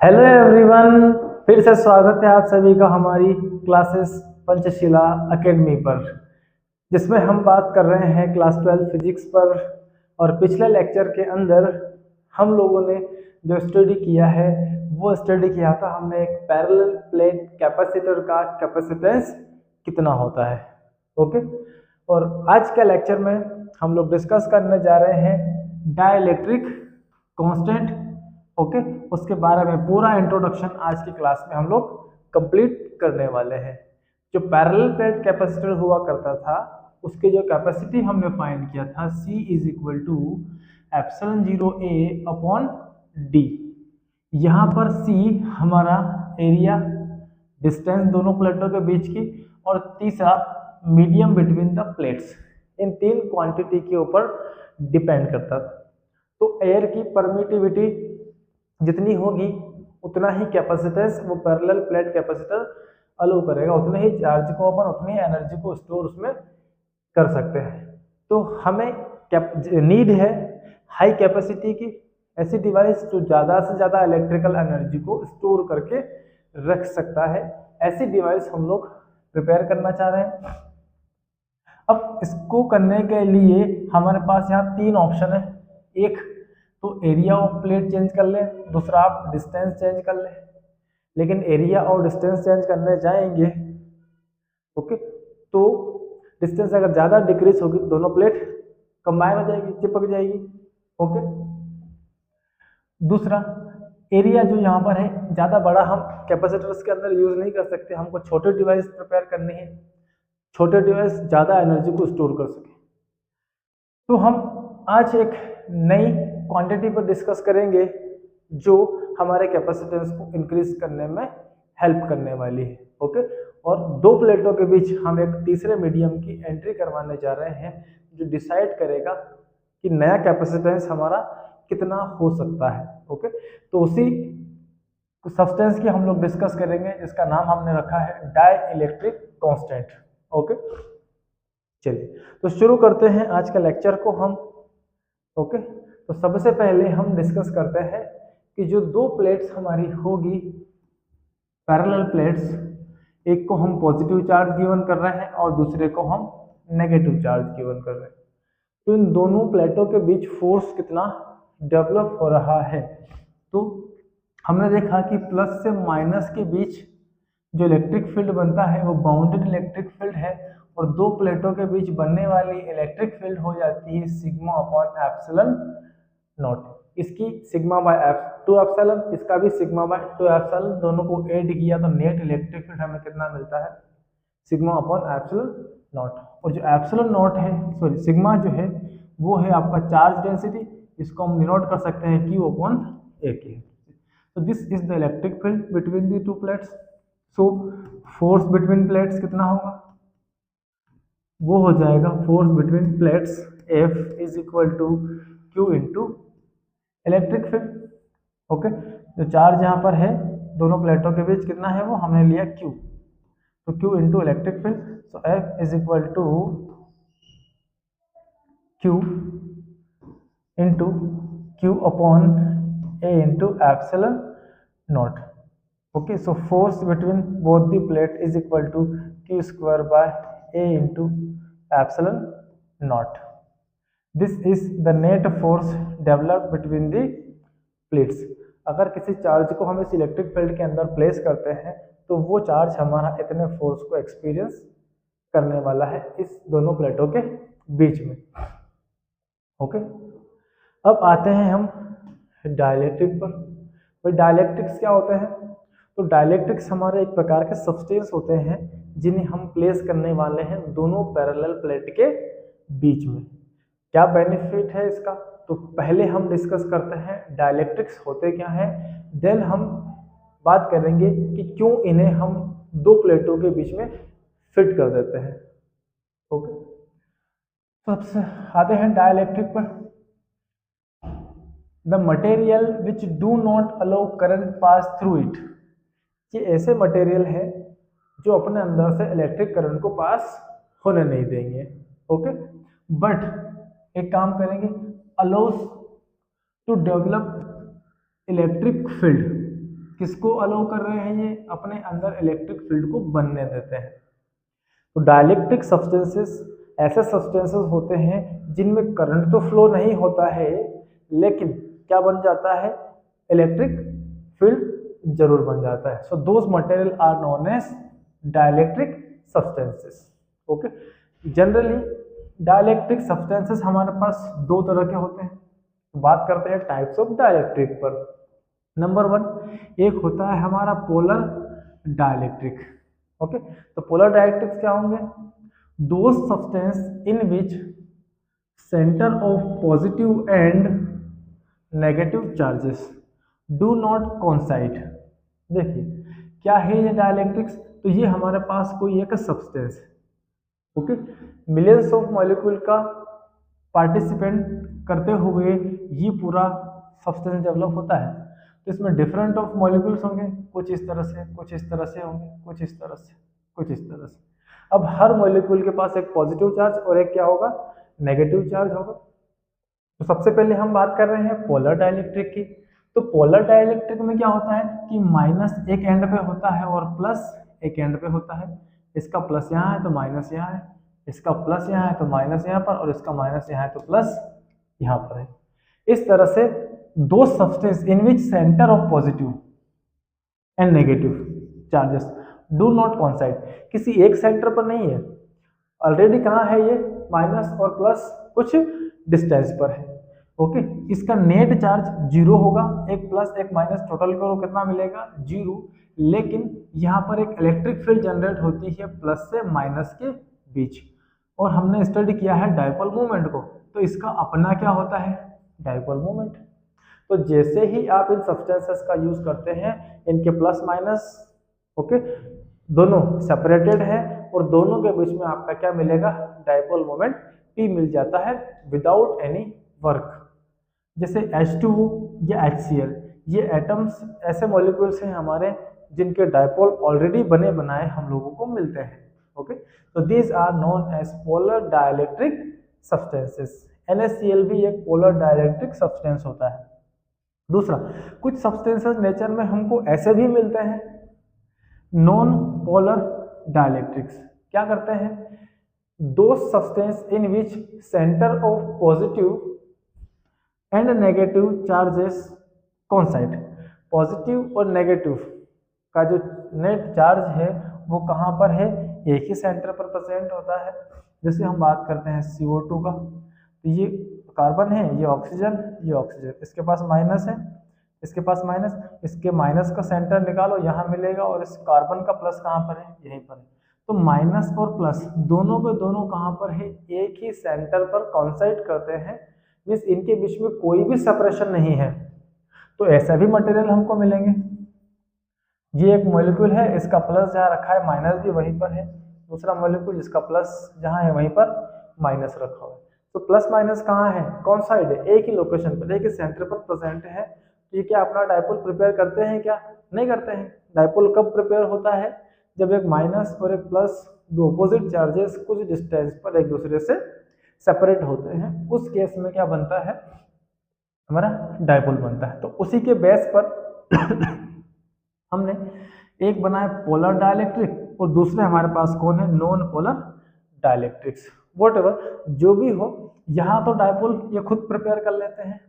Hello everyone, फिर से स्वागत है आप सभी का हमारी क्लासेस पंचशिला एकेडमी पर, जिसमें हम बात कर रहे हैं क्लास 12 फिजिक्स पर। और पिछले लेक्चर के अंदर हम लोगों ने जो स्टडी किया है वो स्टडी किया था हमने एक पैरेलल प्लेट कैपेसिटर का कैपेसिटेंस कितना होता है। ओके, और आज के लेक्चर में हम लोग डिस्कस करने जा रहे हैं डाइलेक्ट्रिक कांस्टेंट। ओके, उसके बारे में पूरा इंट्रोडक्शन आज की क्लास में हम लोग कंप्लीट करने वाले हैं। जो पैरेलल प्लेट कैपेसिटर हुआ करता था उसकी जो कैपेसिटी हमने फाइंड किया था C is equal to epsilon 0 A upon D। यहाँ पर C हमारा एरिया, डिस्टेंस दोनों प्लेटों के बीच की, और तीसरा मीडियम बिटवीन द प्लेट्स। इन तीन क्वांटिटी के ऊपर डिपेंड करता था। तो एयर की परमिटिविटी जितनी होगी उतना ही कैपेसिटेंस वो पैरेलल प्लेट कैपेसिटर अलो करेगा, उतने ही चार्ज को अपन उतनी ही एनर्जी को स्टोर उसमें कर सकते हैं। तो हमें नीड है हाई कैपेसिटी की, ऐसी डिवाइस जो ज़्यादा से ज़्यादा इलेक्ट्रिकल एनर्जी को स्टोर करके रख सकता है। ऐसी डिवाइस हम लोग प्रिपेयर करना चाह रहे हैं। अब इसको करने के लिए हमारे पास यहाँ तीन ऑप्शन है। एक तो एरिया ऑफ प्लेट चेंज कर ले, दूसरा आप डिस्टेंस चेंज कर ले। लेकिन एरिया और डिस्टेंस चेंज करने जाएंगे ओके, तो डिस्टेंस अगर ज़्यादा डिक्रीज होगी तो दोनों प्लेट कंबाइन हो जाएगी, चिपक जाएगी। ओके, दूसरा एरिया जो यहाँ पर है ज़्यादा बड़ा हम कैपेसिटर्स के अंदर यूज़ नहीं कर सकते, हमको छोटे डिवाइस प्रिपेयर करनी है, छोटे डिवाइस ज़्यादा एनर्जी को स्टोर कर सके। तो हम आज एक नई क्वांटिटी पर डिस्कस करेंगे जो हमारे कैपेसिटेंस को इंक्रीज करने में हेल्प करने वाली है। ओके, और दो प्लेटों के बीच हम एक तीसरे मीडियम की एंट्री करवाने जा रहे हैं जो डिसाइड करेगा कि नया कैपेसिटेंस हमारा कितना हो सकता है। ओके, तो उसी सब्सटेंस की हम लोग डिस्कस करेंगे जिसका नाम हमने रखा है डाई इलेक्ट्रिक कांस्टेंट। ओके, चलिए तो शुरू करते हैं आज का लेक्चर को हम। ओके, तो सबसे पहले हम डिस्कस करते हैं कि जो दो प्लेट्स हमारी होगी पैरेलल प्लेट्स, एक को हम पॉजिटिव चार्ज गिवन कर रहे हैं और दूसरे को हम नेगेटिव चार्ज गिवन कर रहे हैं। तो इन दोनों प्लेटों के बीच फोर्स कितना डेवलप हो रहा है। तो हमने देखा कि प्लस से माइनस के बीच जो इलेक्ट्रिक फील्ड बनता है वो बाउंडेड इलेक्ट्रिक फील्ड है, और दो प्लेटों के बीच बनने वाली इलेक्ट्रिक फील्ड हो जाती है सिग्मा अपॉन एप्सिलॉन नॉट। इसकी sigma bye F two epsilon, इसका भी सिग्मा बाय टू एप्सिलॉन, दोनों को ऐड किया तो नेट इलेक्ट्रिक फील्ड हमें कितना मिलता है, सिग्मा अपॉन एप्सिलॉन नॉट। और जो एप्सिलॉन नॉट है, सॉरी सिग्मा जो है वो है आपका चार्ज डेंसिटी, इसको हम डिनोट कर सकते हैं क्यू अपॉन ए के। तो this is the electric field between the two plates. So force between plates कितना होगा, वो हो जाएगा force between plates F is equal to Q into electric field. Okay, जो चार्ज यहाँ पर है दोनों प्लेटों के बीच कितना है वो हमने लिया Q, तो Q into electric field, so F is equal to Q into Q upon A into epsilon naught. Okay, so force between both the plate is equal to Q square by A into epsilon naught. This is the net force develop between the plates. अगर किसी charge को हम इस electric field के अंदर place करते हैं तो वो चार्ज हमारा इतने फोर्स को एक्सपीरियंस करने वाला है इस दोनों प्लेटों के बीच में। ओके, अब आते हैं हम डाइलेक्ट्रिक पर। तो डाइलेक्ट्रिक्स क्या होते हैं, तो डाइलेक्ट्रिक्स हमारे एक प्रकार के सब्सटेंस होते हैं जिन्हें हम प्लेस करने वाले हैं दोनों पैरेलल प्लेट के बीच में। क्या बेनिफिट है इसका, तो पहले हम डिस्कस करते हैं डाइलेक्ट्रिक्स होते क्या हैं, देन हम बात करेंगे कि क्यों इन्हें हम दो प्लेटों के बीच में फिट कर देते हैं। ओके, तो सबसे आते हैं डाइलेक्ट्रिक पर। The material which do not allow current pass through it, ये ऐसे मटेरियल है जो अपने अंदर से इलेक्ट्रिक करंट को पास होने नहीं देंगे। ओके, बट एक काम करेंगे, allows to develop electric field. किसको अलाउ कर रहे हैं, ये अपने अंदर इलेक्ट्रिक फील्ड को बनने देते हैं। तो डाइलेक्ट्रिक सब्सटेंसेस ऐसे सब्सटेंसेस होते हैं जिनमें करंट तो फ्लो नहीं होता है, लेकिन क्या बन जाता है, इलेक्ट्रिक फील्ड जरूर बन जाता है। So those material are known as dielectric substances. Okay, generally dielectric substances हमारे पास दो तरह के होते हैं। तो बात करते हैं टाइप्स ऑफ डाइलेक्ट्रिक पर। नंबर 1 एक होता है हमारा पोलर डाइलेक्ट्रिक। ओके, तो पोलर डाइलेक्ट्रिक्स क्या होंगे, those substance in which centre of positive and negative charges do not coincide. देखिए क्या है ये डाइलेक्ट्रिक्स, तो ये हमारे पास कोई एक सब्सटेंस है, ओके, मिलियंस ऑफ मॉलिक्यूल का पार्टिसिपेंट करते हुए ये पूरा सब्सटेंस डेवलप होता है। तो इसमें डिफरेंट ऑफ मॉलिक्यूल्स होंगे, कुछ इस तरह से, कुछ इस तरह से होंगे, कुछ इस तरह से, कुछ इस तरह से। अब हर मॉलिक्यूल के पास एक पॉजिटिव चार्ज और एक क्या होगा, नेगेटिव चार्ज होगा। तो सबसे पहले हम बात कर रहे हैं पोलर डाइलेक्ट्रिक की। तो पोलर डाइलेक्ट्रिक में क्या होता है कि माइनस एक एंड पे होता है और प्लस एक एंड पे होता है। इसका प्लस यहाँ है तो माइनस यहाँ है, इसका प्लस यहाँ है तो माइनस यहाँ पर, और इसका माइनस यहाँ है तो प्लस यहाँ पर है। इस तरह से दो substance in which centre of positive and negative charges do not coincide, किसी एक सेंटर पर नहीं है, ऑलरेडी कहाँ है ये, माइनस और प्लस कुछ डिस्टेंस पर है। ओके, इसका नेट चार्ज 0 होगा, एक प्लस एक माइनस टोटल करो कितना मिलेगा, 0। लेकिन यहाँ पर एक इलेक्ट्रिक फील्ड जनरेट होती है प्लस से माइनस के बीच, और हमने स्टडी किया है डाइपोल मोमेंट को, तो इसका अपना क्या होता है, डाइपोल मोमेंट। तो जैसे ही आप इन सब्सटेंसेस का यूज करते हैं, इनके प्लस माइनस ओके दोनों सेपरेटेड है, और दोनों के बीच में आपका क्या मिलेगा, डाइपोल मोमेंट P मिल जाता है विदाउट एनी वर्क। जैसे H2O या HCl, ये एटम्स ऐसे मॉलिक्यूल्स हैं हमारे जिनके डाइपोल ऑलरेडी बने बनाए हम लोगों को मिलते हैं। ओके, तो these are known as polar dielectric substances. NaCl भी एक पोलर डाइलेक्ट्रिक सब्सटेंस होता है। दूसरा, कुछ सब्सटेंसेस नेचर में हमको ऐसे भी मिलते हैं नॉन पोलर डाइलेक्ट्रिक्स। क्या करते हैं, दो substance in which centre of positive and negative charges coincide. Positive और नेगेटिव का जो नेट चार्ज है वो कहाँ पर है, एक ही सेंटर पर प्रेजेंट होता है। जैसे हम बात करते हैं CO2 का, तो ये कार्बन है, ये ऑक्सीजन, ये ऑक्सीजन, इसके पास माइनस है, इसके पास माइनस, इसके माइनस का सेंटर निकालो यहाँ मिलेगा, और इस कार्बन का प्लस कहाँ पर है, यहीं पर है। तो माइनस और प्लस दोनों के दोनों कहाँ पर है, एक ही सेंटर पर कोइंसाइड करते हैं, मीन्स इनके बीच में कोई भी सेपरेशन नहीं है। तो ऐसा भी मटेरियल हमको मिलेंगे। ये एक मॉलिक्यूल है, इसका प्लस जहाँ रखा है माइनस भी वहीं पर है, दूसरा मॉलिक्यूल जिसका प्लस जहाँ है वहीं पर माइनस रखा हुआ है। तो प्लस माइनस कहाँ है, कौन साइड है, एक ही लोकेशन पर, एक ही सेंटर पर प्रेजेंट है। तो ये क्या अपना डाइपोल प्रिपेयर करते हैं, क्या नहीं करते हैं। डाइपोल कब प्रिपेयर होता है, जब एक माइनस और एक प्लस दो अपोजिट चार्जेस कुछ डिस्टेंस पर एक दूसरे से सेपरेट होते हैं, उस केस में क्या बनता है, हमारा डाइपोल बनता है। तो उसी के बेस पर हमने एक बनाया पोलर डाइलेक्ट्रिक, और दूसरे हमारे पास कौन है, नॉन पोलर डाइलेक्ट्रिक्स। व्हाटएवर जो भी हो, यहाँ तो डाइपोल ये खुद प्रिपेयर कर लेते हैं।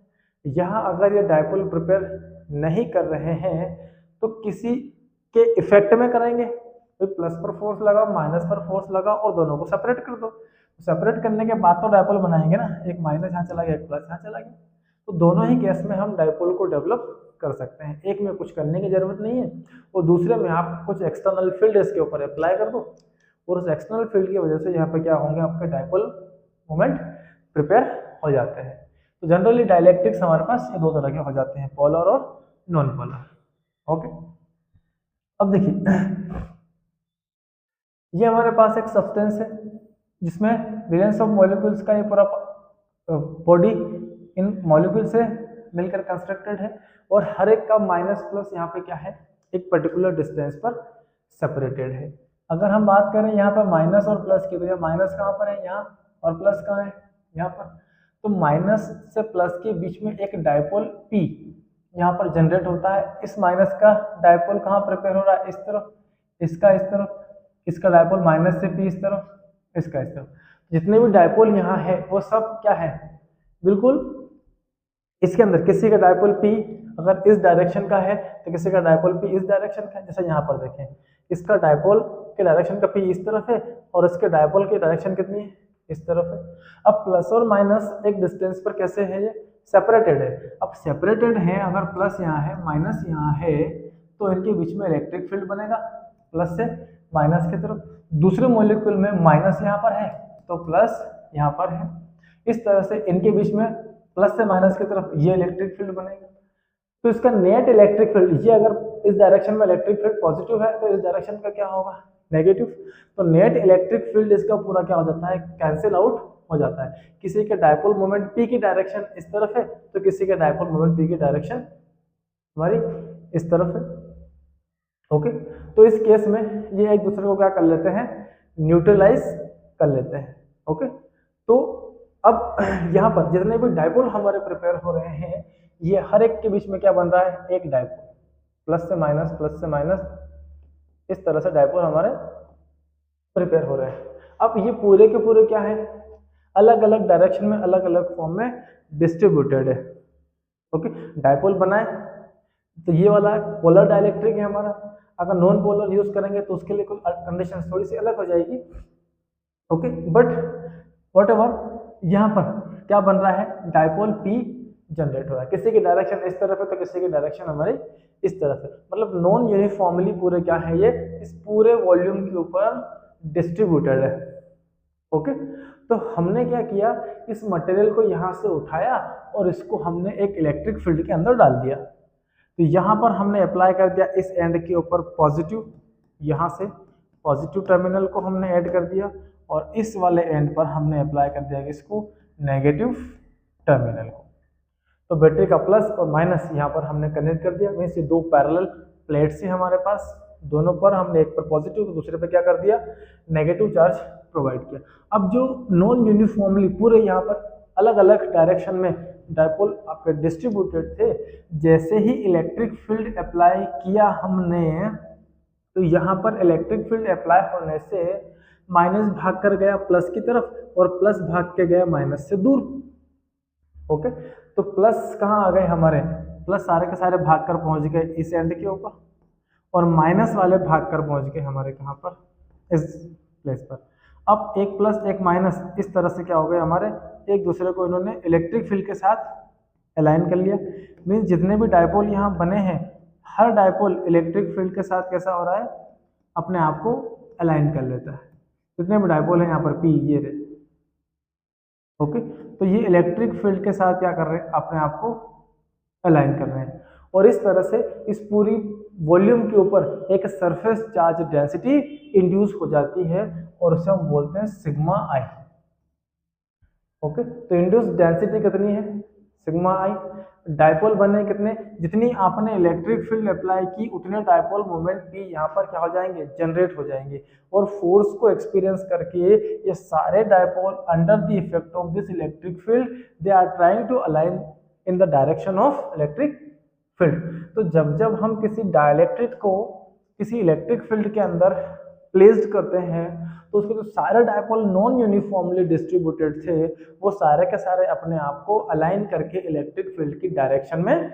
यहाँ अगर ये डाइपोल प्रिपेयर नहीं कर रहे हैं तो किसी के इफेक्ट में करेंगे, तो प्लस पर फोर्स लगाओ, माइनस पर फोर्स लगाओ, और दोनों को सेपरेट कर दो। सेपरेट करने के बाद तो डाइपोल बनाएंगे ना, एक माइनस यहाँ चला गया, एक प्लस यहाँ चला गया। तो दोनों ही केस में हम डाइपोल को डेवलप कर सकते हैं, एक में कुछ करने की जरूरत नहीं है, और दूसरे में आप कुछ एक्सटर्नल फील्ड इसके ऊपर अप्लाई कर दो, और उस एक्सटर्नल फील्ड की वजह से यहाँ पे क्या होंगे, आपके डाइपोल मोमेंट प्रिपेयर हो जाते हैं। तो जनरली डाइलेक्ट्रिक्स हमारे पास ये दो तरह के हो जाते हैं, पोलर और नॉन पोलर। ओके, अब देखिए ये हमारे पास एक सब्सटेंस है जिसमें बिलियंस ऑफ मॉलिक्यूल्स का ये पूरा बॉडी इन मॉलिक्यूल से मिलकर कंस्ट्रक्टेड है, और हर एक का माइनस प्लस यहाँ पे क्या है, एक पर्टिकुलर डिस्टेंस पर सेपरेटेड है। अगर हम बात करें यहाँ पर माइनस और प्लस की, तो यहाँ माइनस कहाँ पर है, यहाँ, और प्लस कहाँ है, यहाँ पर। तो माइनस से प्लस के बीच में एक डाइपोल P यहाँ पर जनरेट होता है। इस माइनस का डायपोल कहाँ प्रिपेयर हो रहा है, इस तरफ, इसका इस तरफ, इसका डायपोल माइनस से पी इस तरफ, इसका इस तरफ। जितने भी डायपोल यहाँ है वो सब क्या है, बिल्कुल इसके अंदर किसी का डायपोल पी अगर इस डायरेक्शन का है तो किसी का डायपोल पी इस डायरेक्शन का है। जैसे यहाँ पर देखें, इसका डायपोल के डायरेक्शन का पी इस तरफ है और इसके डायपोल की डायरेक्शन कितनी है, इस तरफ है। अब प्लस और माइनस एक डिस्टेंस पर कैसे है, ये सेपरेटेड है। अब सेपरेटेड है, अगर प्लस यहाँ है माइनस यहाँ है तो इनके बीच में इलेक्ट्रिक फील्ड बनेगा प्लस से माइनस की तरफ। दूसरे मॉलिक्यूल में माइनस यहाँ पर है तो प्लस यहाँ पर है। इस तरह से इनके बीच में प्लस से माइनस की तरफ ये इलेक्ट्रिक फील्ड बनेगा। तो इसका नेट इलेक्ट्रिक फील्ड, ये अगर इस डायरेक्शन में इलेक्ट्रिक फील्ड पॉजिटिव है तो इस डायरेक्शन का क्या होगा, नेगेटिव। तो नेट इलेक्ट्रिक फील्ड इसका पूरा क्या हो जाता है, कैंसिल आउट हो जाता है। किसी के डायपोल मोमेंट पी की डायरेक्शन इस तरफ है तो किसी के डायपोल मोमेंट पी की डायरेक्शन हमारी इस तरफ है। ओके, तो इस केस में ये एक दूसरे को क्या कर लेते हैं, न्यूट्रलाइज कर लेते हैं। ओके, तो अब यहाँ पर जितने भी डायपोल हमारे प्रिपेयर हो रहे हैं ये हर एक के बीच में क्या बन रहा है, एक डायपोल, प्लस से माइनस इस तरह से डायपोल हमारे प्रिपेयर हो रहे हैं। अब ये पूरे के पूरे क्या है, अलग अलग डायरेक्शन में अलग अलग फॉर्म में डिस्ट्रीब्यूटेड है। ओके, डायपोल बनाए तो ये वाला पोलर डाइलेक्ट्रिक है हमारा। अगर नॉन पोलर यूज करेंगे तो उसके लिए कुछ कंडीशन थोड़ी सी अलग हो जाएगी। ओके, बट व्हाटएवर, यहाँ पर क्या बन रहा है, डायपोल पी जनरेट हो रहा है। किसी की डायरेक्शन इस तरफ है तो किसी की डायरेक्शन हमारी इस तरफ है। मतलब नॉन यूनिफॉर्मली पूरे क्या है, ये इस पूरे वॉल्यूम के ऊपर डिस्ट्रीब्यूटेड है। ओके, तो हमने क्या किया, इस मटेरियल को यहाँ से उठाया और इसको हमने एक इलेक्ट्रिक फील्ड के अंदर डाल दिया। तो यहाँ पर हमने अप्लाई कर दिया इस एंड के ऊपर पॉजिटिव, यहाँ से पॉजिटिव टर्मिनल को हमने ऐड कर दिया और इस वाले एंड पर हमने अप्लाई कर दिया इसको नेगेटिव टर्मिनल को। तो बैटरी का प्लस और माइनस यहाँ पर हमने कनेक्ट कर दिया। मीन्स ये दो पैरेलल प्लेट्स हैं हमारे पास, दोनों पर हमने एक पर पॉजिटिव तो दूसरे पे क्या कर दिया, नेगेटिव चार्ज प्रोवाइड किया। अब जो नॉन यूनिफॉर्मली पूरे यहाँ पर अलग अलग डायरेक्शन में डायपोल आपके डिस्ट्रीब्यूटेड थे, जैसे ही इलेक्ट्रिक फील्ड अप्लाई किया हमने तो यहाँ पर इलेक्ट्रिक फील्ड अप्लाई होने से माइनस भाग कर गया प्लस की तरफ और प्लस भाग के गया माइनस से दूर। ओके, तो प्लस कहाँ आ गए हमारे, प्लस सारे के सारे भाग कर पहुंच गए इस एंड के ऊपर और माइनस वाले भाग कर पहुंच गए हमारे कहाँ पर, इस प्लेस पर। अब एक प्लस एक माइनस इस तरह से क्या हो गए हमारे, एक दूसरे को इन्होंने इलेक्ट्रिक फील्ड के साथ अलाइन कर लिया। मीन्स जितने भी डायपोल यहाँ बने हैं हर डायपोल इलेक्ट्रिक फील्ड के साथ कैसा हो रहा है, अपने आप को अलाइन कर लेता है। जितने भी डायपोल हैं यहाँ पर पी ये रहे। ओके, तो ये इलेक्ट्रिक फील्ड के साथ क्या कर रहे हैं, अपने आप को अलाइन कर रहे हैं और इस तरह से इस पूरी वॉल्यूम के ऊपर एक सरफेस चार्ज डेंसिटी इंड्यूस हो जाती है और उसे हम बोलते हैं सिग्मा आई। ओके, तो इंड्यूस डेंसिटी कितनी है, सिग्मा आई। डायपोल बने कितने, जितनी आपने इलेक्ट्रिक फील्ड अप्लाई की उतने डायपोल मोमेंट भी यहाँ पर क्या हो जाएंगे, जनरेट हो जाएंगे और फोर्स को एक्सपीरियंस करके ये सारे dipole under the effect of this electric field they are trying to align in the direction of electric field. तो जब जब हम किसी डाइलेक्ट्रिक को किसी इलेक्ट्रिक फील्ड के अंदर प्लेस्ड करते हैं तो उसके जो सारे डायपोल नॉन यूनिफॉर्मली डिस्ट्रीब्यूटेड थे वो सारे के सारे अपने आप को अलाइन करके इलेक्ट्रिक फील्ड की डायरेक्शन में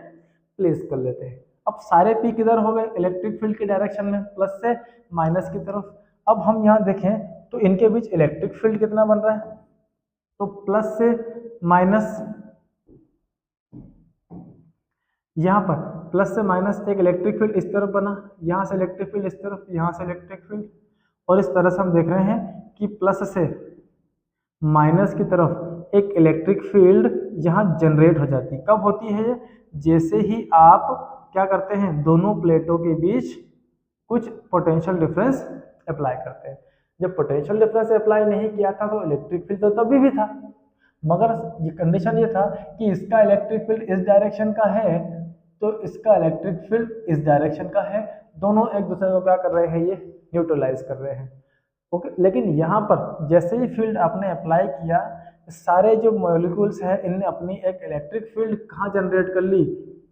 प्लेस कर लेते हैं। अब सारे पी किधर हो गए, इलेक्ट्रिक फील्ड की डायरेक्शन में, प्लस से माइनस की तरफ। अब हम यहाँ देखें तो इनके बीच इलेक्ट्रिक फील्ड कितना बन रहा है, तो प्लस से माइनस, यहाँ पर प्लस से माइनस एक इलेक्ट्रिक फील्ड इस तरफ बना, यहाँ से इलेक्ट्रिक फील्ड इस तरफ, यहाँ से इलेक्ट्रिक फील्ड, और इस तरह से हम देख रहे हैं कि प्लस से माइनस की तरफ एक इलेक्ट्रिक फील्ड यहाँ जनरेट हो जाती है। कब होती है ये, जैसे ही आप क्या करते हैं, दोनों प्लेटों के बीच कुछ पोटेंशियल डिफरेंस अप्लाई करते हैं। जब पोटेंशियल डिफरेंस अप्लाई नहीं किया था तो इलेक्ट्रिक फील्ड तो तभी भी था, मगर ये कंडीशन ये था कि इसका इलेक्ट्रिक फील्ड इस डायरेक्शन का है तो इसका इलेक्ट्रिक फील्ड इस डायरेक्शन का है, दोनों एक दूसरे को क्या कर रहे हैं, ये न्यूट्रलाइज कर रहे हैं। ओके, लेकिन यहाँ पर जैसे ही फील्ड आपने अप्लाई किया सारे जो मॉलिक्यूल्स हैं इनने अपनी एक इलेक्ट्रिक फील्ड कहाँ जनरेट कर ली,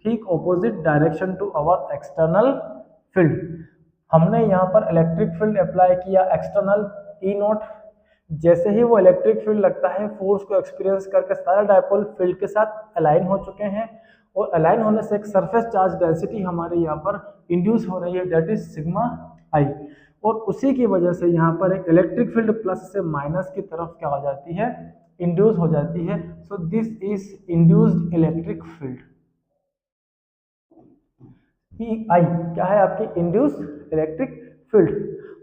ठीक opposite direction to our external field. हमने यहाँ पर इलेक्ट्रिक फील्ड अप्लाई किया एक्सटर्नल ई नॉट, जैसे ही वो इलेक्ट्रिक फील्ड लगता है फोर्स को एक्सपीरियंस करके सारे डायपोल फील्ड के साथ अलाइन हो चुके हैं, और अलाइन होने से एक सरफेस चार्ज डेंसिटी हमारे यहाँ पर इंड्यूस हो रही है, दैट इज सिग्मा आई, और उसी की वजह से यहाँ पर एक इलेक्ट्रिक फील्ड प्लस से माइनस की तरफ क्या हो जाती है, इंड्यूस हो जाती है। So this is induced electric field. आई क्या है आपकी, इंड्यूस्ड इलेक्ट्रिक फील्ड।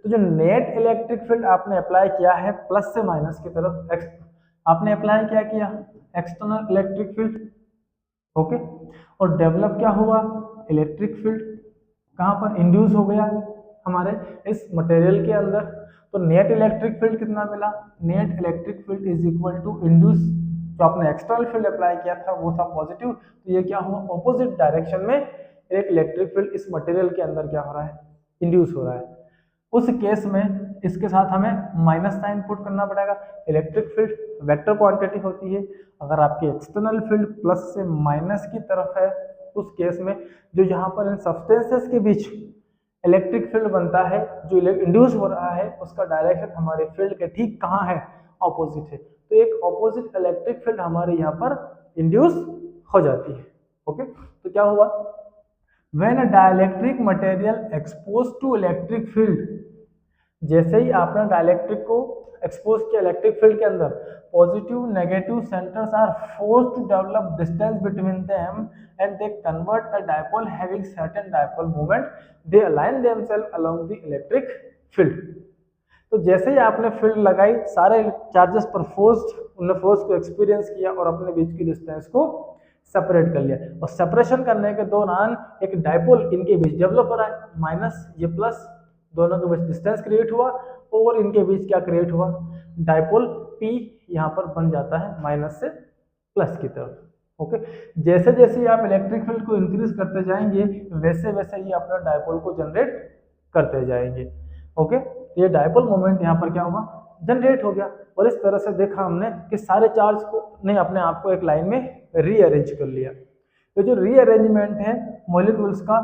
तो जो नेट इलेक्ट्रिक फील्ड आपने अप्लाई किया है प्लस से माइनस की तरफ, आपने अप्लाई क्या किया, एक्सटर्नल इलेक्ट्रिक फील्ड, ओके, और डेवलप क्या हुआ, इलेक्ट्रिक फील्ड कहाँ पर इंड्यूस हो गया हमारे इस मटेरियल के अंदर। तो नेट इलेक्ट्रिक फील्ड कितना मिला, net electric field is equal to induce, जो आपने एक्सटर्नल फील्ड अप्लाई किया था वो था पॉजिटिव, तो ये क्या हुआ, ऑपोजिट डायरेक्शन में एक इलेक्ट्रिक फील्ड इस मटेरियल के अंदर क्या हो रहा है, इंड्यूस हो रहा है। उस केस में इसके साथ हमें माइनस साइन पुट करना पड़ेगा। इलेक्ट्रिक फील्ड वेक्टर क्वांटिटी होती है, अगर आपकी एक्सटर्नल फील्ड प्लस से माइनस की तरफ है उस केस में जो यहाँ पर इन सब्सटेंसेस के बीच इलेक्ट्रिक फील्ड बनता है, जो इंड्यूस हो रहा है उसका डायरेक्शन हमारे फील्ड के ठीक कहाँ है, ऑपोजिट है। तो एक ऑपोजिट इलेक्ट्रिक फील्ड हमारे यहाँ पर इंड्यूस हो जाती है। ओके, तो क्या हुआ, When a dielectric material exposed to electric field, जैसे ही आपने डायलेक्ट्रिक को एक्सपोज किया इलेक्ट्रिक फील्ड के अंदर, positive negative centres are forced to develop distance between them and they convert a dipole having certain dipole moment, they align themselves along the electric field. तो जैसे ही आपने field लगाई, सारे charges पर उन्होंने फोर्स को एक्सपीरियंस किया और अपने बीच की डिस्टेंस को सेपरेट कर लिया, और सेपरेशन करने के दौरान एक डायपोल इनके बीच डेवलप हो रहा है, माइनस ये प्लस, दोनों के बीच डिस्टेंस क्रिएट हुआ और इनके बीच क्या क्रिएट हुआ, डायपोल पी यहाँ पर बन जाता है माइनस से प्लस की तरफ। ओके, जैसे जैसे आप इलेक्ट्रिक फील्ड को इंक्रीज करते जाएंगे वैसे वैसे ही अपना डायपोल को जनरेट करते जाएंगे। ओके, ये डायपोल मोमेंट यहाँ पर क्या हुआ, जनरेट हो गया, और इस तरह से देखा हमने कि सारे चार्ज को ने अपने आप को एक लाइन में रीअरेंज कर लिया। तो जो रीअरेंजमेंट है मॉलिक्यूल्स का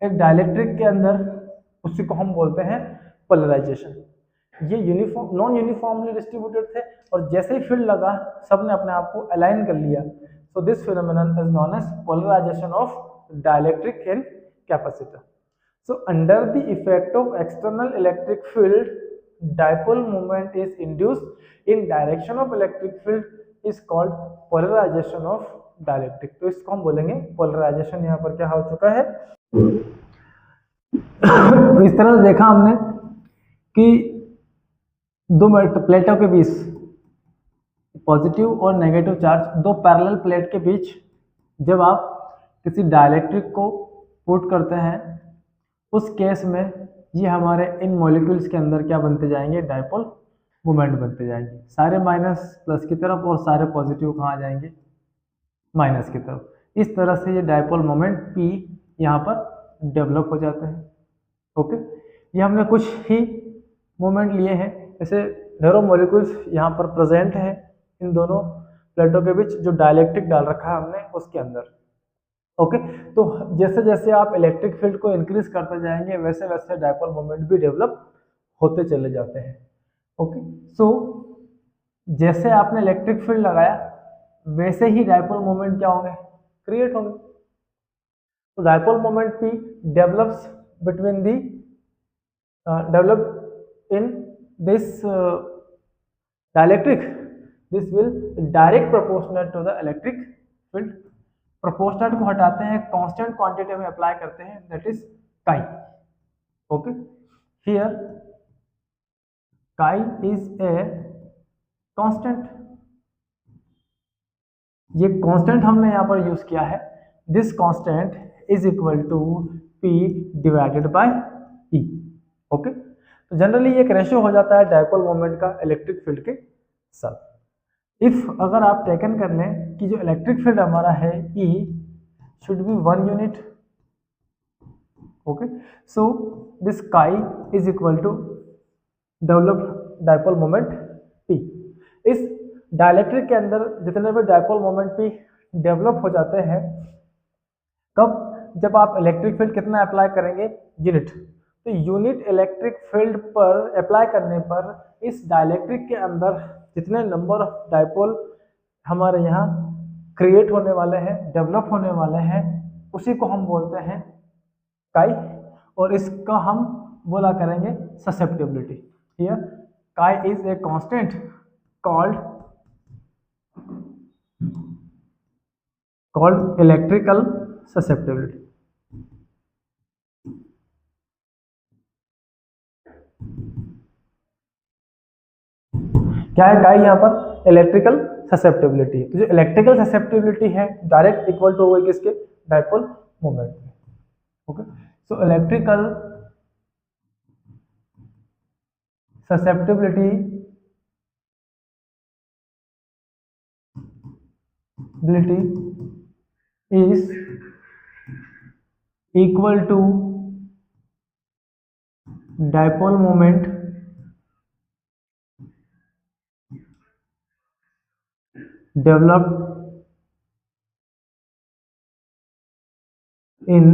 एक डाइलेक्ट्रिक के अंदर, उसी को हम बोलते हैं पोलराइजेशन। ये यूनिफॉर्म नॉन यूनिफॉर्मली डिस्ट्रीब्यूटेड थे, और जैसे ही फील्ड लगा सबने अपने आप को अलाइन कर लिया। So this phenomenon is known as polarisation of dielectric in capacitor. So under the effect of external electric field, dipole moment is induced in direction of electric field is called polarization of dielectric। तो इसको हम बोलेंगे polarisation. यहाँ पर क्या हो चुका है तो इस तरह से देखा हमने कि दो प्लेटों के बीच पॉजिटिव और नेगेटिव चार्ज, दो पैरेलल प्लेट के बीच जब आप किसी डाइलेक्ट्रिक को पुट करते हैं उस केस में ये हमारे इन मॉलिक्यूल्स के अंदर क्या बनते जाएंगे, डायपोल मोमेंट बनते जाएंगे, सारे माइनस प्लस की तरफ और सारे पॉजिटिव कहाँ आ जाएंगे, माइनस की तरफ। इस तरह से ये डायपोल मोमेंट पी यहाँ पर डेवलप हो जाते हैं। ओके, ये हमने कुछ ही मोमेंट लिए हैं, जैसे ढेरों मॉलिक्यूल्स यहाँ पर प्रेजेंट है इन दोनों प्लेटों के बीच जो डाइलेक्ट्रिक डाल रखा है हमने उसके अंदर। ओके, तो जैसे जैसे आप इलेक्ट्रिक फील्ड को इंक्रीज करते जाएंगे वैसे वैसे डायपोल मोमेंट भी डेवलप होते चले जाते हैं। ओके, सो जैसे आपने इलेक्ट्रिक फील्ड लगाया वैसे ही डायपोल मोमेंट क्या होंगे, क्रिएट होंगे। तो dipole moment P develops between the develop in this dielectric, this will direct proportional to the electric field. Proportional को हटाते हैं, कांस्टेंट क्वांटिटी में अप्लाई करते हैं, that is chi. Okay, here chi is a constant, ये constant हमने यहाँ पर यूज किया है। This constant is equal to P divided by E. Okay, तो जनरली एक रेशियो हो जाता है डायपोल मोमेंट का इलेक्ट्रिक फील्ड के साथ। इफ अगर आप टेकन कर लें कि जो इलेक्ट्रिक फील्ड हमारा है E should be 1 unit. Okay, so this chi is equal to develop dipole moment P। इस डाइलेक्ट्रिक के अंदर जितने भी डायपोल मोमेंट P डेवलप हो जाते हैं कब? जब आप इलेक्ट्रिक फील्ड कितना अप्लाई करेंगे? यूनिट। तो यूनिट इलेक्ट्रिक फील्ड पर अप्लाई करने पर इस डाइलेक्ट्रिक के अंदर जितने नंबर ऑफ डाइपोल हमारे यहाँ क्रिएट होने वाले हैं, डेवलप होने वाले हैं, उसी को हम बोलते हैं काई, और इसका हम बोला करेंगे susceptibility. Here chi is a constant called electrical susceptibility. क्या है काई? यहाँ पर इलेक्ट्रिकल ससेप्टिबिलिटी। तो जो इलेक्ट्रिकल ससेप्टिबिलिटी है डायरेक्ट इक्वल टू होगी किसके? Dipole moment. Okay, so electrical susceptibility is equal to dipole moment developed in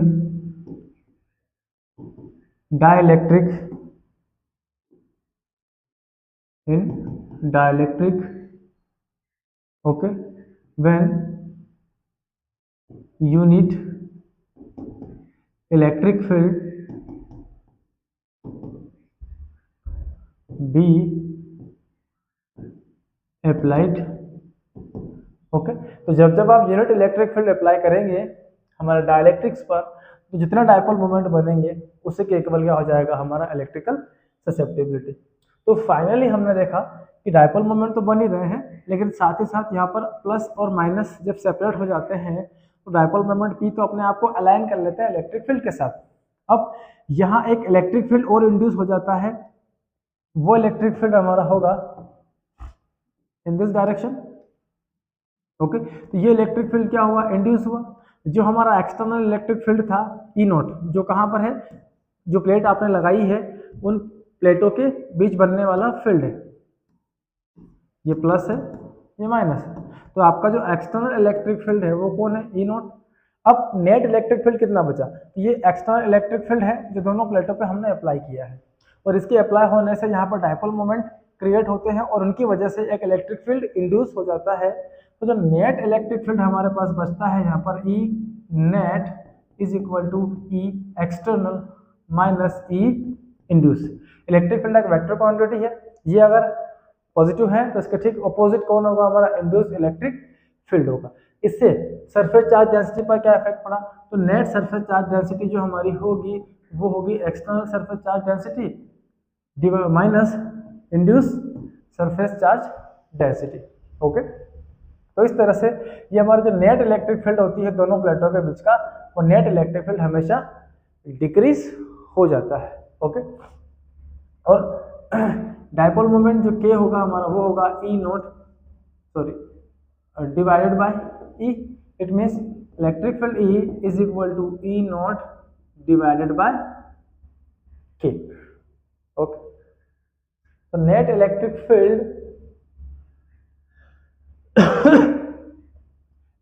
dielectric okay, when unit electric field be applied। Okay, तो जब जब आप यूनिट इलेक्ट्रिक फील्ड अप्लाई करेंगे हमारे dielectrics पर, तो जितना डाइपोल मोमेंट बनेंगे उससे के इक्वल क्या हो जाएगा? हमारा इलेक्ट्रिकल ससेप्टिबिलिटी। तो फाइनली हमने देखा कि डाइपोल मोमेंट तो बन ही रहे हैं, लेकिन साथ ही साथ यहाँ पर प्लस और माइनस जब सेपरेट हो जाते हैं तो डाइपोल मोमेंट पी तो अपने आप को अलाइन कर लेते हैं इलेक्ट्रिक फील्ड के साथ। अब यहाँ एक इलेक्ट्रिक फील्ड और इंड्यूस हो जाता है, वो इलेक्ट्रिक फील्ड हमारा होगा इन दिस डायरेक्शन। ओके, तो ये इलेक्ट्रिक फील्ड क्या हुआ? इंड्यूस हुआ। जो हमारा एक्सटर्नल इलेक्ट्रिक फील्ड था ई नॉट, जो कहाँ पर है? जो प्लेट आपने लगाई है उन प्लेटों के बीच बनने वाला फील्ड है, ये प्लस है, ये माइनस है। तो आपका जो एक्सटर्नल इलेक्ट्रिक फील्ड है वो कौन है? ई नॉट। अब नेट इलेक्ट्रिक फील्ड कितना बचा? ये एक्सटर्नल इलेक्ट्रिक फील्ड है जो दोनों प्लेटों पे हमने अप्लाई किया है, और इसके अप्लाई होने से यहाँ पर डाइपोल मोमेंट क्रिएट होते हैं और उनकी वजह से एक इलेक्ट्रिक फील्ड इंड्यूस हो जाता है। तो जो नेट इलेक्ट्रिक फील्ड हमारे पास बचता है यहाँ पर E net is equal to E external minus E induce. Electric field एक वेक्टर क्वांटिटी है, ये अगर पॉजिटिव है तो इसके ठीक अपोजिट कौन होगा? हमारा इंड्यूस इलेक्ट्रिक फील्ड होगा। इससे सरफेस चार्ज डेंसिटी पर क्या इफेक्ट पड़ा? तो नेट सरफेस चार्ज डेंसिटी जो हमारी होगी वो होगी external surface charge density minus induce surface charge density. Okay, तो इस तरह से ये हमारी जो नेट इलेक्ट्रिक फील्ड होती है दोनों प्लेटों के बीच का, वो नेट इलेक्ट्रिक फील्ड हमेशा डिक्रीज हो जाता है। ओके, और डाइपोल मोमेंट जो के होगा हमारा वो होगा E not divided by E. It means electric field E is equal to E not divided by K. Okay, तो net electric field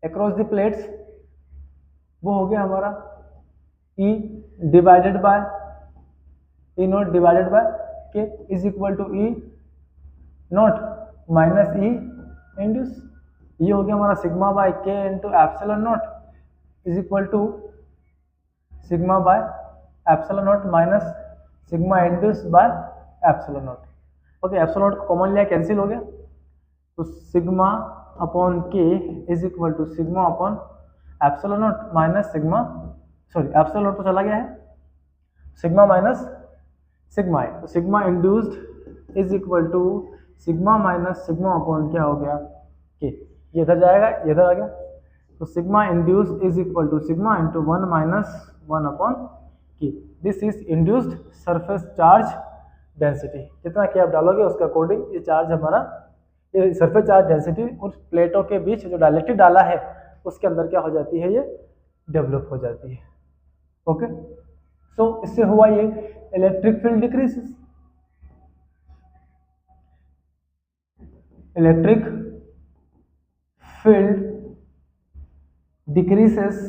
across the plates वो हो गया हमारा E divided by E not divided by K is equal to E not minus E induce. ये हो गया हमारा sigma by K into epsilon not is equal to sigma by epsilon not minus sigma induce bye epsilon naught. Okay, epsilon naught common लिया, cancel हो गया, तो sigma upon K is equal to sigma upon epsilon not minus sigma, sorry epsilon naught तो चला गया है, sigma minus sigma है, तो sigma induced is equal to sigma minus sigma upon क्या हो गया? के। ये इधर जाएगा, ये इधर आ गया, तो sigma induced is equal to sigma into 1 minus 1 upon K. This is induced surface charge density. जितना कि आप डालोगे उसके अकॉर्डिंग ये चार्ज हमारा, ये सरफेस चार्ज डेंसिटी उस प्लेटों के बीच जो डायलेक्ट्रिक डाला है उसके अंदर क्या हो जाती है? ये डेवलप हो जाती है। ओके, सो इससे हुआ ये electric field decreases, electric field decreases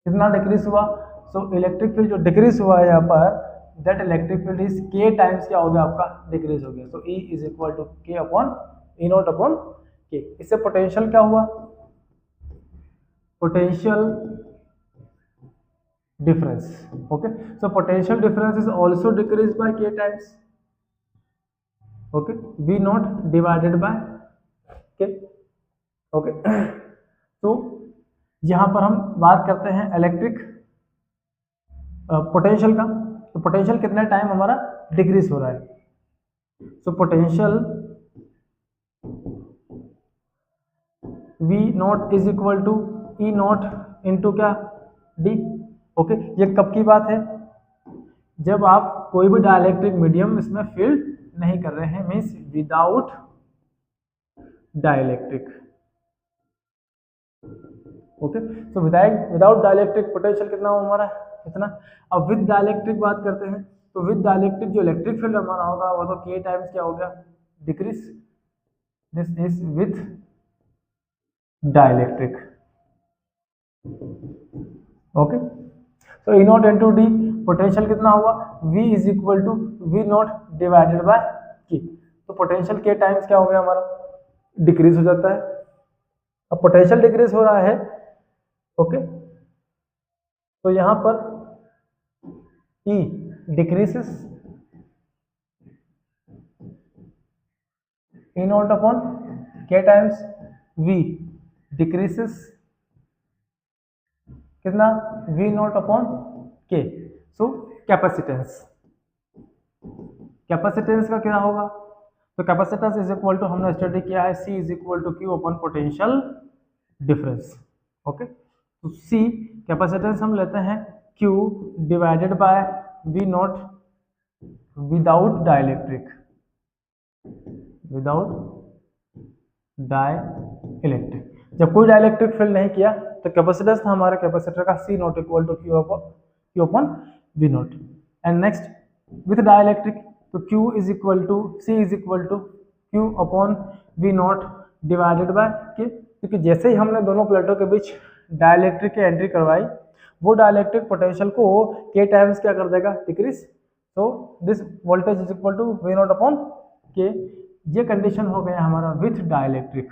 कितना डिक्रीज हुआ? सो इलेक्ट्रिक फील्ड जो डिक्रीज हुआ है यहाँ पर, दैट इलेक्ट्रिक फील्ड इज के टाइम्स क्या हो गया आपका? डिक्रीज हो गया। सो E इज इक्वल टू के अपॉन ई नॉट अपॉन के। इससे पोटेंशियल क्या हुआ? Potential difference. Okay, so potential difference is also decreased by k times. Okay, v naught divided by k. Okay, तो यहाँ पर हम बात करते हैं इलेक्ट्रिक पोटेंशियल का। तो पोटेंशियल कितना टाइम हमारा डिक्रीज हो रहा है? So potential v not is equal to E naught into क्या? डी। ओके, ये कब की बात है? जब आप कोई भी डाइलेक्ट्रिक मीडियम इसमें फील्ड नहीं कर रहे हैं, means without dielectric. Okay, so without dielectric potential कितना हो हमारा? कितना? अब विद डाइलेक्ट्रिक बात करते हैं, तो विद डाइलेक्ट्रिक जो इलेक्ट्रिक फील्ड हमारा होगा वो तो के टाइम्स क्या हो गया? Decrease. This is with dielectric. Okay, तो E naught into D, potential कितना होगा? V is equal to V naught divided by K. तो पोटेंशियल के टाइम्स क्या हो गया हमारा? डिक्रीज हो जाता है। अब पोटेंशियल डिक्रीज हो रहा है, ओके, तो यहां पर E decreases, E naught upon K times V decreases कितना? V naught upon K. So capacitance, capacitance का क्या होगा? तो कैपेसिटेंस इज इक्वल टू, हमने स्टडी किया है, C is equal to Q upon potential difference. Okay, तो C कैपेसिटेंस हम लेते हैं Q divided by V naught without dielectric, without dielectric. जब कोई डाइलेक्ट्रिक फील्ड नहीं किया तो कैपेसिटेंस था हमारे कैपेसिटर का C naught equal to Q upon V naught. And next with dielectric, तो Q is equal to C is equal to Q upon V naught divided by K. क्योंकि जैसे ही हमने दोनों प्लेटों के बीच डाइलेक्ट्रिक की एंट्री करवाई, वो डाइलेक्ट्रिक पोटेंशियल को के टाइम्स क्या कर देगा? डिक्रीज। तो this voltage is equal to V naught upon K. ये कंडीशन हो गया हमारा विथ डाइलेक्ट्रिक।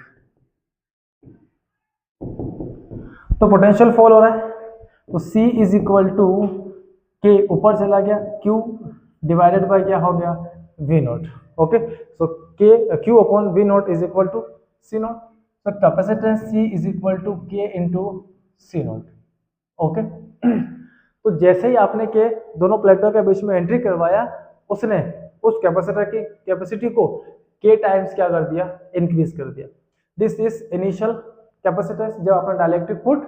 तो पोटेंशियल फॉल हो रहा है, तो C इज इक्वल टू के ऊपर चला गया, Q डिवाइडेड बाय क्या हो गया? V not. Okay, so K Q upon V not is equal to C not. तो capacitance C is equal to K into C not. Okay, तो जैसे ही आपने के दोनों प्लेटों के बीच में एंट्री करवाया, उसने उस कैपेसिटर की कैपेसिटी को के टाइम्स क्या कर दिया? इंक्रीज कर दिया। दिस इज इनिशियल कैपेसिटेंस जब आपने डाइलेक्ट्रिक पुट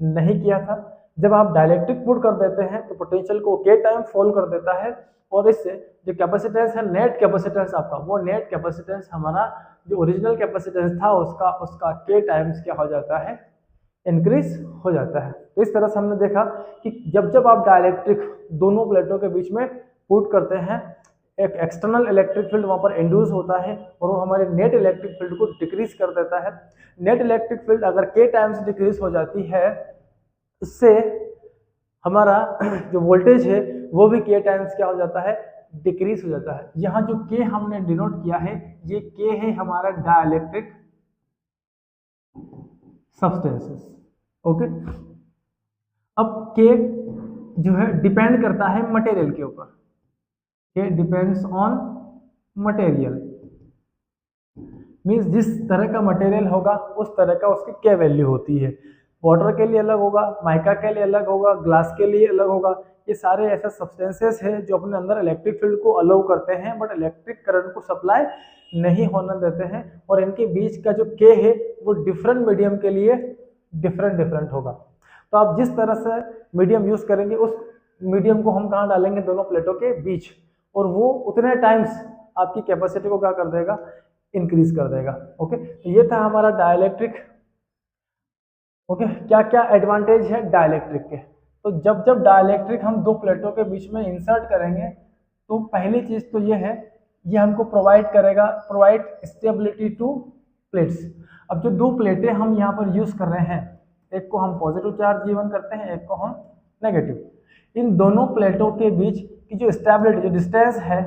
नहीं किया था। जब आप डाइलेक्ट्रिक पुट कर देते हैं तो पोटेंशियल को के टाइम फॉल कर देता है, और इससे जो कैपेसिटेंस है, नेट कैपेसिटेंस आपका, वो नेट कैपेसिटेंस हमारा जो ओरिजिनल कैपेसिटेंस था उसका के टाइम्स क्या हो जाता है? इंक्रीज हो जाता है। तो इस तरह से हमने देखा कि जब जब आप डाइलेक्ट्रिक दोनों प्लेटों के बीच में पुट करते हैं, एक एक्सटर्नल इलेक्ट्रिक फील्ड वहां पर इंड्यूस होता है और वो हमारे नेट इलेक्ट्रिक फील्ड को डिक्रीज कर देता है। नेट इलेक्ट्रिक फील्ड अगर के टाइम्स डिक्रीज हो जाती है, इससे हमारा जो वोल्टेज है वो भी के टाइम्स क्या हो जाता है? डिक्रीज हो जाता है। यहाँ जो के हमने डिनोट किया है, ये के है हमारा डाइलेक्ट्रिक सब्सटेंसेस। ओके, अब के जो है डिपेंड करता है मटेरियल के ऊपर, के डिपेंड्स ऑन मटेरियल, मीन्स जिस तरह का मटेरियल होगा उस तरह का उसकी क्या वैल्यू होती है। वाटर के लिए अलग होगा, माइका के लिए अलग होगा, ग्लास के लिए अलग होगा। ये सारे ऐसे सब्सटेंसेस हैं जो अपने अंदर इलेक्ट्रिक फील्ड को अलाउ करते हैं, बट इलेक्ट्रिक करंट को सप्लाई नहीं होने देते हैं, और इनके बीच का जो के है वो डिफरेंट मीडियम के लिए डिफरेंट होगा। तो आप जिस तरह से मीडियम यूज करेंगे, उस मीडियम को हम कहाँ डालेंगे? दोनों प्लेटों के बीच, और वो उतने टाइम्स आपकी कैपेसिटी को क्या कर देगा? इंक्रीज कर देगा। ओके, तो ये था हमारा डाइलेक्ट्रिक। ओके, क्या क्या एडवांटेज है डाइलेक्ट्रिक के? तो जब जब डाइलेक्ट्रिक हम दो प्लेटों के बीच में इंसर्ट करेंगे, तो पहली चीज तो ये है, ये हमको प्रोवाइड करेगा, प्रोवाइड स्टेबिलिटी टू प्लेट्स। अब जो दो प्लेटें हम यहाँ पर यूज कर रहे हैं, एक को हम पॉजिटिव चार्ज गिवन करते हैं, एक को हम नेगेटिव। इन दोनों प्लेटों के बीच की जो स्टेबिलिटी, जो डिस्टेंस है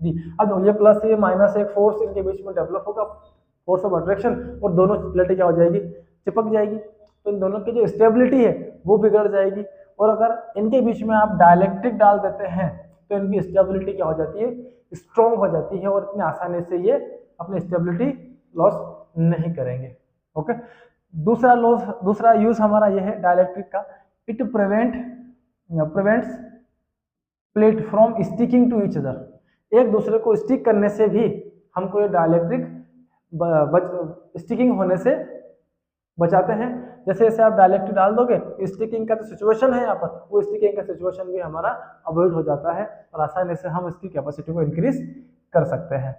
दी, अब ये प्लस ये माइनस एक फोर्स इनके बीच में डेवलप होगा, फोर्स ऑफ अट्रैक्शन, और दोनों प्लेटें क्या हो जाएगी, चिपक जाएगी। तो इन दोनों की जो स्टेबिलिटी है वो बिगड़ जाएगी। और अगर इनके बीच में आप डाइलेक्ट्रिक डाल देते हैं तो इनकी स्टेबिलिटी क्या हो जाती है, स्ट्रॉन्ग हो जाती है, और इतनी आसानी से ये अपनी स्टेबिलिटी लॉस नहीं करेंगे। ओके, दूसरा यूज हमारा ये है डाइलेक्ट्रिक का, it prevents plate from sticking to each other. एक दूसरे को स्टिक करने से भी हमको ये डाइलेक्ट्रिक स्टिकिंग होने से बचाते हैं। जैसे जैसे आप डाइलेक्ट्रिक डाल दोगे, स्टिकिंग का तो सिचुएशन है यहाँ पर, वो स्टिकिंग का सिचुएशन भी हमारा अवॉइड हो जाता है और आसानी से हम इसकी कैपेसिटी को इंक्रीज कर सकते हैं।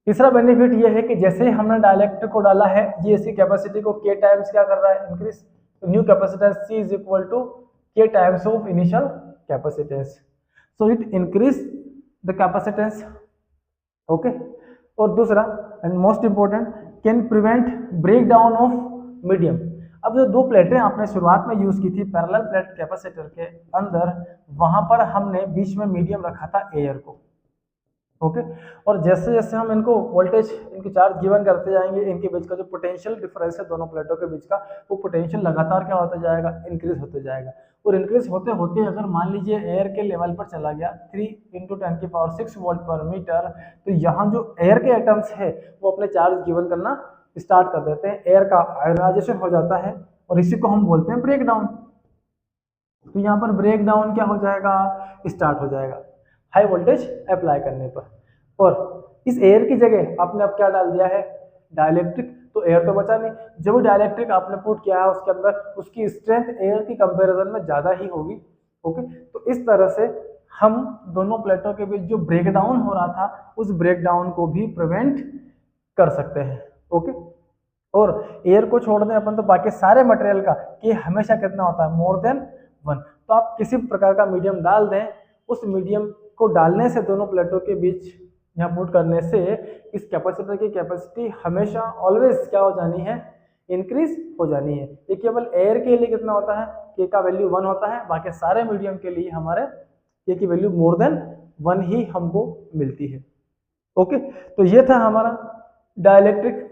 तीसरा बेनिफिट ये है कि जैसे ही हमने डाइलेक्ट्रिक को डाला है, ये इसकी कैपेसिटी को k टाइम्स क्या कर रहा है, इंक्रीज। तो new capacitance C is equal to k times of initial capacitance, so it increase the capacitance. Okay, और दूसरा and most important, can prevent break down of medium. अब जो दो प्लेटें आपने शुरुआत में यूज की थी पैरेलल प्लेट कैपेसिटर के अंदर, वहां पर हमने बीच में मीडियम रखा था एयर को। ओके, और जैसे जैसे हम इनको वोल्टेज, इनकी चार्ज गिवन करते जाएंगे, इनके बीच का जो पोटेंशियल डिफरेंस है दोनों प्लेटों के बीच का, वो पोटेंशियल लगातार क्या होता जाएगा, इंक्रीज होते जाएगा। और इंक्रीज होते होते अगर मान लीजिए एयर के लेवल पर चला गया 3 × 10⁶ वोल्ट पर मीटर, तो यहाँ जो एयर के एटम्स है वो अपने चार्ज गिवन करना स्टार्ट कर देते हैं, एयर का आयोनाइजेशन हो जाता है, और इसी को हम बोलते हैं ब्रेक डाउन। तो यहाँ पर ब्रेक डाउन क्या हो जाएगा, स्टार्ट हो जाएगा हाई वोल्टेज अप्लाई करने पर। और इस एयर की जगह आपने अब क्या डाल दिया है, डाइलेक्ट्रिक, तो एयर तो बचा नहीं। जब डाइलेक्ट्रिक आपने पुट किया है उसके अंदर, उसकी स्ट्रेंथ एयर की कंपैरिजन में ज़्यादा ही होगी। ओके, तो इस तरह से हम दोनों प्लेटों के बीच जो ब्रेक डाउन हो रहा था, उस ब्रेक डाउन को भी प्रिवेंट कर सकते हैं। ओके, और एयर को छोड़ दें अपन तो बाकी सारे मटेरियल का कि हमेशा कितना होता है, मोर देन 1। तो आप किसी प्रकार का मीडियम डाल दें, उस मीडियम को डालने से दोनों प्लेटों के बीच यहाँ पुट करने से इस कैपेसिटर की कैपेसिटी हमेशा ऑलवेज क्या हो जानी है, इंक्रीज हो जानी है। ये केवल एयर के लिए कितना होता है, के का वैल्यू 1 होता है, बाकी सारे मीडियम के लिए हमारे के की वैल्यू मोर देन 1 ही हमको मिलती है। ओके, तो ये था हमारा डाइलेक्ट्रिक।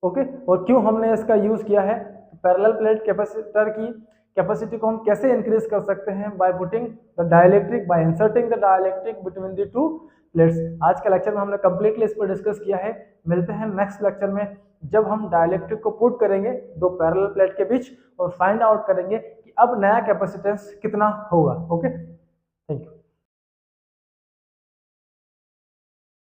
ओके, और क्यों हमने इसका यूज किया है, पैरेलल प्लेट कैपेसिटर की कैपेसिटी को हम कैसे इंक्रीज कर सकते हैं, by putting the dielectric, bye inserting the dielectric between the two plates. आज के लेक्चर में हमने कंप्लीटली इस पर डिस्कस किया है। मिलते हैं नेक्स्ट लेक्चर में, जब हम डाइलेक्ट्रिक को पुट करेंगे दो पैरेलल प्लेट के बीच और फाइंड आउट करेंगे कि अब नया कैपेसिटेंस कितना होगा। ओके,